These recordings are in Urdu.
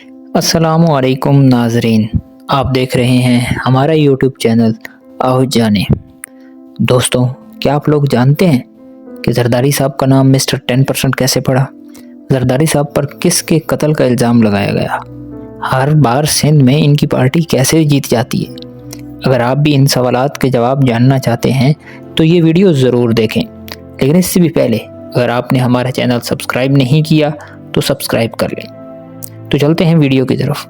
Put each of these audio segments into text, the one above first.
السلام علیکم ناظرین، آپ دیکھ رہے ہیں ہمارا یوٹیوب چینل آؤ جانے۔ دوستوں، کیا آپ لوگ جانتے ہیں کہ زرداری صاحب کا نام مسٹر 10% کیسے پڑا؟ زرداری صاحب پر کس کے قتل کا الزام لگایا گیا؟ ہر بار سندھ میں ان کی پارٹی کیسے جیت جاتی ہے؟ اگر آپ بھی ان سوالات کے جواب جاننا چاہتے ہیں تو یہ ویڈیو ضرور دیکھیں، لیکن اس سے بھی پہلے اگر آپ نے ہمارا چینل سبسکرائب نہیں کیا تو سبسکرائب کر لیں۔ تو چلتے ہیں ویڈیو کی طرف۔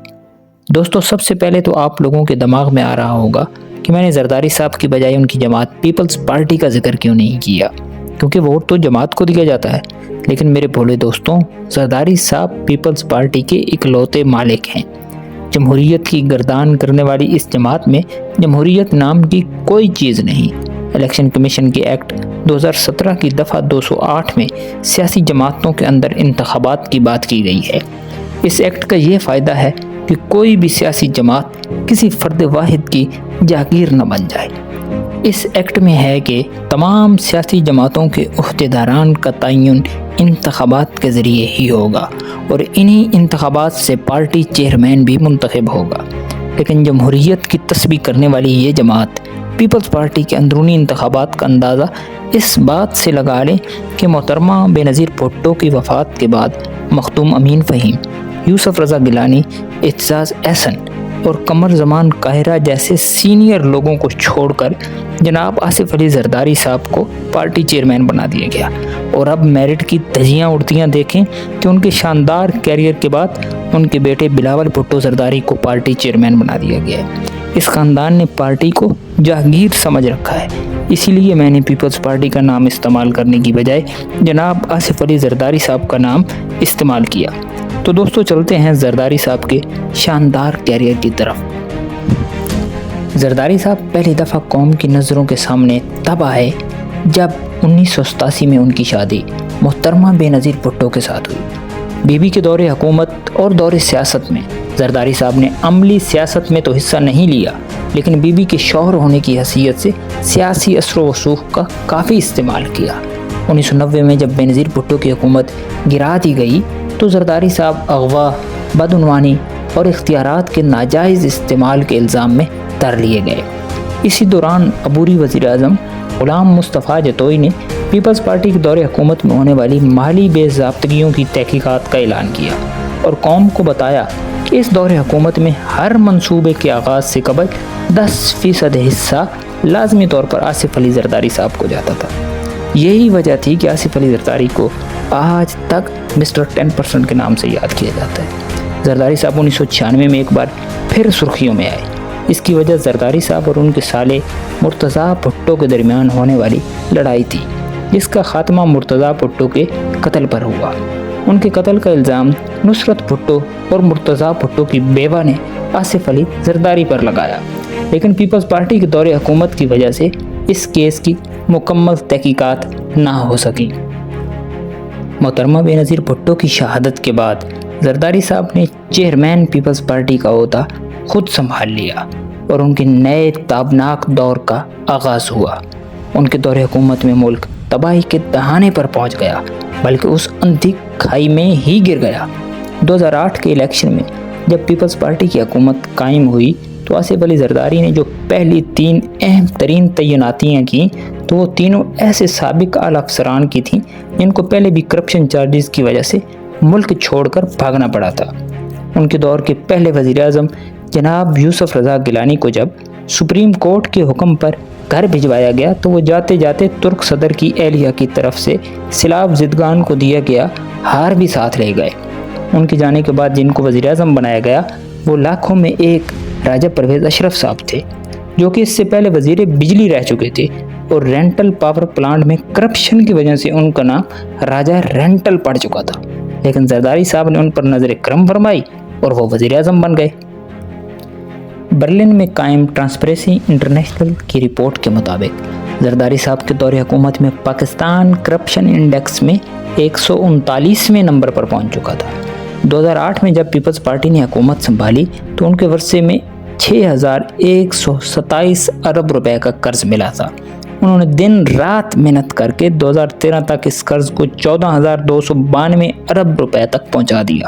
دوستو، سب سے پہلے تو آپ لوگوں کے دماغ میں آ رہا ہوگا کہ میں نے زرداری صاحب کی بجائے ان کی جماعت پیپلز پارٹی کا ذکر کیوں نہیں کیا، کیونکہ ووٹ تو جماعت کو دیا جاتا ہے۔ لیکن میرے بھولے دوستوں، زرداری صاحب پیپلز پارٹی کے اکلوتے مالک ہیں۔ جمہوریت کی گردان کرنے والی اس جماعت میں جمہوریت نام کی کوئی چیز نہیں۔ الیکشن کمیشن کے ایکٹ 2017 کی دفعہ 208 میں سیاسی جماعتوں کے اندر انتخابات کی بات کی گئی ہے۔ اس ایکٹ کا یہ فائدہ ہے کہ کوئی بھی سیاسی جماعت کسی فرد واحد کی جاگیر نہ بن جائے۔ اس ایکٹ میں ہے کہ تمام سیاسی جماعتوں کے عہدیداران کا تعین انتخابات کے ذریعے ہی ہوگا اور انہی انتخابات سے پارٹی چیئرمین بھی منتخب ہوگا۔ لیکن جمہوریت کی تسبیح کرنے والی یہ جماعت پیپلز پارٹی کے اندرونی انتخابات کا اندازہ اس بات سے لگا لیں کہ محترمہ بے نظیر بھٹو کی وفات کے بعد مخدوم امین فہیم، یوسف رضا گیلانی، اعتزاز احسن اور قمر زمان قاہرہ جیسے سینئر لوگوں کو چھوڑ کر جناب آصف علی زرداری صاحب کو پارٹی چیئرمین بنا دیا گیا۔ اور اب میرٹ کی دھجیاں اڑتیاں دیکھیں کہ ان کے شاندار کیریئر کے بعد ان کے بیٹے بلاول بھٹو زرداری کو پارٹی چیئرمین بنا دیا گیا ہے۔ اس خاندان نے پارٹی کو جاگیر سمجھ رکھا ہے، اسی لیے میں نے پیپلز پارٹی کا نام استعمال کرنے کی بجائے جناب آصف علی زرداری صاحب کا نام استعمال کیا۔ تو دوستو، چلتے ہیں زرداری صاحب کے شاندار کیریئر کی طرف۔ زرداری صاحب پہلی دفعہ قوم کی نظروں کے سامنے تب آئے جب 1987 میں ان کی شادی محترمہ بے نظیر بھٹو کے ساتھ ہوئی۔ بیوی کے دور حکومت اور دور سیاست میں زرداری صاحب نے عملی سیاست میں تو حصہ نہیں لیا، لیکن بیوی کے شوہر ہونے کی حیثیت سے سیاسی اثر و رسوخ کا کافی استعمال کیا۔ 1990 میں جب بے نظیر بھٹو کی حکومت گرا دی گئی تو زرداری صاحب اغوا، بدعنوانی اور اختیارات کے ناجائز استعمال کے الزام میں تر لیے گئے۔ اسی دوران عبوری وزیر اعظم غلام مصطفیٰ جتوئی نے پیپلز پارٹی کے دور حکومت میں ہونے والی مالی بے ضابطگیوں کی تحقیقات کا اعلان کیا اور قوم کو بتایا کہ اس دور حکومت میں ہر منصوبے کے آغاز سے قبل 10% حصہ لازمی طور پر آصف علی زرداری صاحب کو جاتا تھا۔ یہی وجہ تھی کہ آصف علی زرداری کو آج تک مسٹر 10% کے نام سے یاد کیا جاتا ہے۔ زرداری صاحب 1996 میں ایک بار پھر سرخیوں میں آئے۔ اس کی وجہ زرداری صاحب اور ان کے سالے مرتضیٰ بھٹو کے درمیان ہونے والی لڑائی تھی، جس کا خاتمہ مرتضیٰ بھٹو کے قتل پر ہوا۔ ان کے قتل کا الزام نصرت بھٹو اور مرتضیٰ بھٹو کی بیوہ نے آصف علی زرداری پر لگایا، لیکن پیپلز پارٹی کے دور حکومت کی وجہ سے اس کیس کی مکمل تحقیقات نہ ہو سکیں۔ محترمہ بے نظیر بھٹو کی شہادت کے بعد زرداری صاحب نے چیئرمین پیپلز پارٹی کا عہدہ خود سنبھال لیا اور ان کے نئے تابناک دور کا آغاز ہوا۔ ان کے دور حکومت میں ملک تباہی کے دہانے پر پہنچ گیا، بلکہ اس اندھی کھائی میں ہی گر گیا۔ 2008 کے الیکشن میں جب پیپلز پارٹی کی حکومت قائم ہوئی تو آصف علی زرداری نے جو پہلی 3 اہم ترین تعیناتیاں کیں تو وہ تینوں ایسے سابق اعلی افسران کی تھیں جن کو پہلے بھی کرپشن چارجز کی وجہ سے ملک چھوڑ کر بھاگنا پڑا تھا۔ ان کے دور کے پہلے وزیر اعظم جناب یوسف رضا گیلانی کو جب سپریم کورٹ کے حکم پر گھر بھجوایا گیا تو وہ جاتے جاتے ترک صدر کی اہلیہ کی طرف سے سیلاب زدگان کو دیا گیا ہار بھی ساتھ لے گئے۔ ان کے جانے کے بعد جن کو وزیر اعظم بنایا گیا وہ لاکھوں میں ایک راجہ پرویز اشرف صاحب تھے، جو کہ اس سے پہلے وزیر بجلی رہ چکے تھے اور رینٹل پاور پلانٹ میں کرپشن کی وجہ سے ان کا نام راجہ رینٹل پڑ چکا تھا، لیکن زرداری صاحب نے ان پر نظر کرم فرمائی اور وہ وزیر اعظم بن گئے۔ برلن میں قائم ٹرانسپیرنسی انٹرنیشنل کی رپورٹ کے مطابق زرداری صاحب کے دور حکومت میں پاکستان کرپشن انڈیکس میں 139ویں نمبر پر پہنچ چکا تھا۔ 2008 میں جب پیپلز پارٹی نے حکومت سنبھالی تو ان کے ورثے میں 6127 ارب روپے کا قرض ملا تھا۔ انہوں نے دن رات محنت کر کے 2013 تک اس قرض کو 14292 ارب روپے تک پہنچا دیا۔